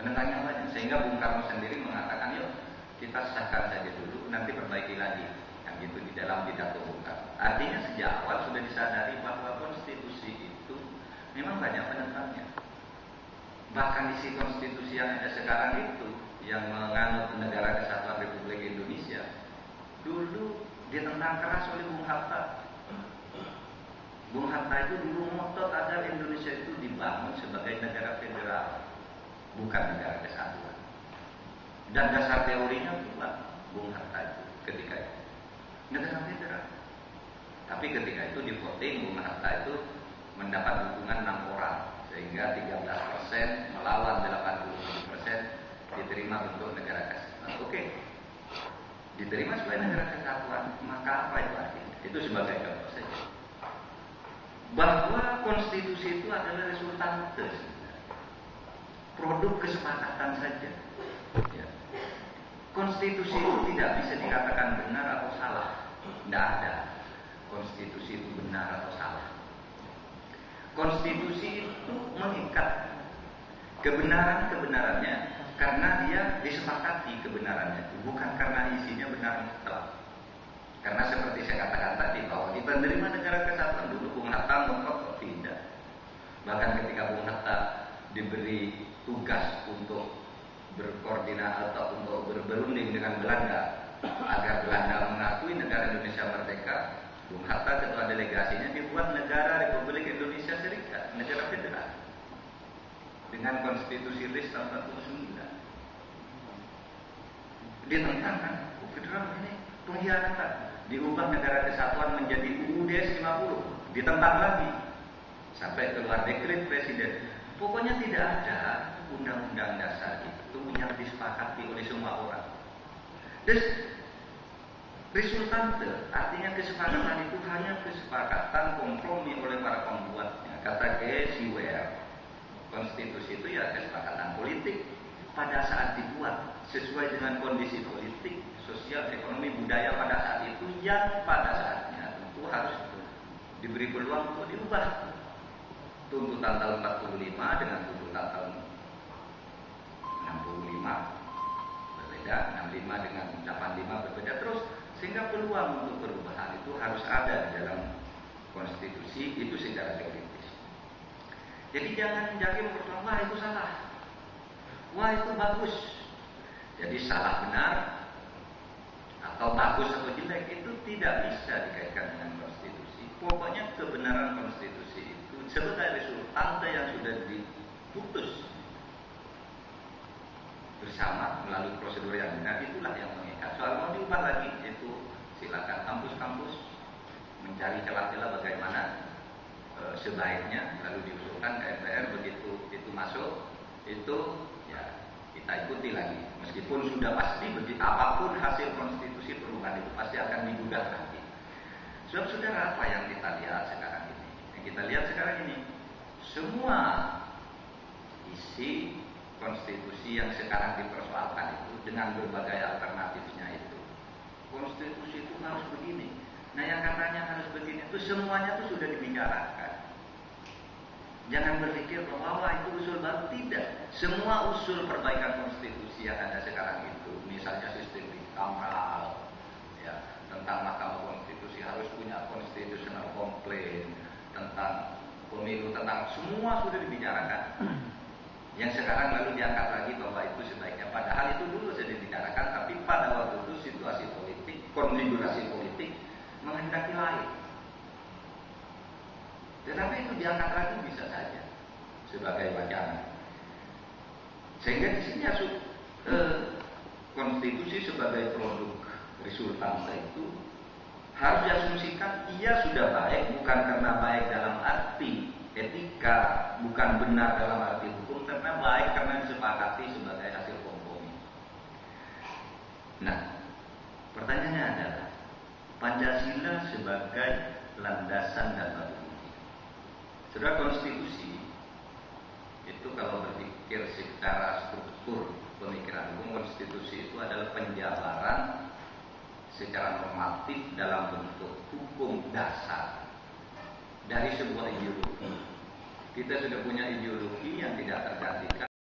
penentangnya banyak. Sehingga Bung Karno sendiri mengatakan, yuk kita sahkan saja dulu, nanti perbaiki lagi. Yang itu di dalam pidato Bung Karno. Artinya sejak awal sudah disadari bahwa konstitusi itu memang banyak penentangnya. Bahkan isi konstitusi yang ada sekarang itu, yang menganut negara kesatuan Republik Indonesia, dulu ditentang keras oleh Bung Hatta. Bung Hatta itu dulu ngotot agar Indonesia itu dibangun sebagai negara federal, bukan negara kesatuan. Dan dasar teorinya kuat Bung Hatta itu ketika itu negara federal. Tapi ketika itu di voting, Bung Hatta itu mendapat dukungan 6 orang, sehingga 13% melawan 87% diterima bentuk negara kesatuan. Oke, diterima sebagai negara kesatuan, maka apa itu artinya? Itu sebagai contoh saja. Bahwa konstitusi itu adalah resultante, produk kesepakatan saja. Ya. Konstitusi itu tidak bisa dikatakan benar atau salah. Tidak ada konstitusi itu benar atau salah. Konstitusi itu mengikat kebenarannya karena dia disepakati kebenarannya itu, bukan karena isinya benar mutlak. Karena seperti saya katakan tadi bahwa kita menerima negara kesatuan dulu Bung Hatta ngotot tidak. Bahkan ketika Bung Hatta diberi tugas untuk berkoordinat atau untuk berunding dengan Belanda agar Belanda mengakui negara Indonesia merdeka, Bung Hatta ketua delegasinya dibuat negara Republik Indonesia Serikat, negara federal dengan konstitusi RIS tahun 49. Ditentang kan, federal ini pengkhianatan, diubah negara kesatuan menjadi UUD 50, ditentang lagi sampai keluar dekret presiden. Pokoknya tidak ada undang-undang dasar itu yang disepakati oleh semua orang. Dan resultante, artinya kesepakatan itu hanya kesepakatan kompromi oleh para pembuatnya. Kata Siwer, konstitusi itu ya kesepakatan politik pada saat dibuat sesuai dengan kondisi politik, sosial, ekonomi, budaya pada saat itu, yang pada saatnya tentu harus diberi peluang untuk diubah. Tuntutan tahun 45 dengan tuntutan tahun 65 berbeda, 65 dengan 85 berbeda terus, sehingga peluang untuk perubahan itu harus ada di dalam konstitusi itu secara teoritis. Jadi jangan mempersoalkan wah itu salah, wah itu bagus. Jadi salah benar atau bagus atau jelek itu tidak bisa dikaitkan dengan konstitusi. Pokoknya kebenaran konstitusi itu sebagai resultante yang sudah diputus bersama melalui prosedur yang benar, itulah yang mengikat. Soal mau diubah lagi itu silakan kampus-kampus mencari celah-celah bagaimana sebaiknya, lalu diusulkan ke MPR. Begitu itu masuk, itu ya kita ikuti lagi. Meskipun sudah pasti begitu apapun hasil konstitusi perubahan itu pasti akan digugat lagi. Sebab saudara, apa yang kita lihat sekarang ini? Yang kita lihat sekarang ini, semua isi konstitusi yang sekarang dipersoalkan itu dengan berbagai alternatifnya itu, konstitusi itu harus begini. Nah yang katanya harus begini itu semuanya itu sudah dibicarakan. Jangan berpikir bahwa itu usul baru, tidak. Semua usul perbaikan konstitusi yang ada sekarang itu, misalnya sistem bicameral, ya, tentang Mahkamah Konstitusi harus punya constitutional complaint, tentang pemilu, tentang semua sudah dibicarakan. Yang sekarang lalu diangkat lagi bahwa itu sebaiknya, padahal itu dulu sudah dibicarakan, tapi pada waktu itu situasi politik, konfigurasi politik menghendaki lain. Tetapi itu diangkat lagi bisa saja sebagai wacana. Sehingga di sini konstitusi sebagai produk resultante itu harus diasumsikan ia sudah baik, bukan karena baik dalam arti etika, bukan benar dalam arti hukum, karena baik karena disepakati sebagai hasil kompromi. Nah, pertanyaannya adalah Pancasila sebagai landasan dan batu uji. Saudara, konstitusi itu kalau berpikir secara struktur pemikiran hukum, konstitusi itu adalah penjabaran secara normatif dalam bentuk hukum dasar dari sebuah ideologi. Kita sudah punya ideologi yang tidak tergantikan